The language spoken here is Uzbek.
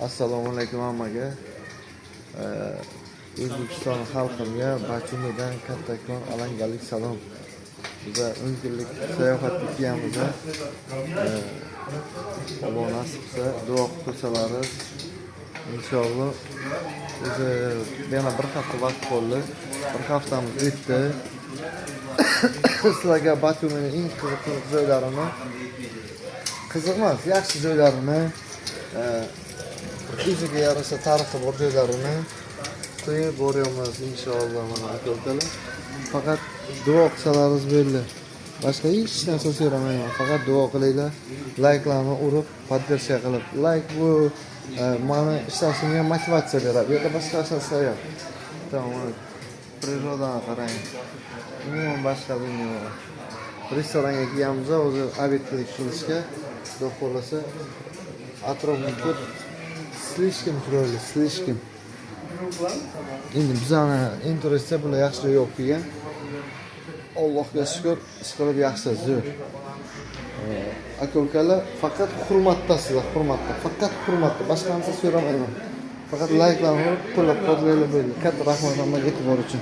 Assalomu alaykum hammaga. O'zbekiston xalqiga Bachumidan kattakon alangalik salom. Biza 10 kunlik sayohatga kiyamiz. Alloh nasib qilsa, duo qilsalaringiz inshaalloh. O'zi yana bir hafta vaqt qoldi. Bir haftamiz o'tdi. Sizlarga Bachumining eng qiziq joylarini, qiziq emas, yaxshi joylarini, o'ziga yarasha tarixi bor joylarini qo'yib boryapmiz inshaalloh. Mana aka-ukalar, faqat duo qilsalaringiz bo'ldi. Boshqa hech narsa so'ramayman. Faqat duo qilinglar, layklarni urib, podpiska qilib. Layk bu meni ishlashimga motivatsiya beradi. Bu yerda boshqa narsa yo'q. Tamom. Prirodani qarang. Umuman boshqa bilmayman. Restoranga kelganmiz, o'zi obedlik qilishga, xudo xolasa atrofni ko'p slishkim chiroyli, slishkim. Endi bizani interesda bular yaxshi yo'q kelgan. Allohga shukr, ishqilib yaxshi, zo'r. Aka-ukalar, faqat hurmatdasizlar, hurmatda. Faqat hurmatda, boshqa narsa so'ramayman. Faqat layklarni qo'llab-quvvatlanglar bo'ldi. Katta rahmat hammaga e'tibor uchun.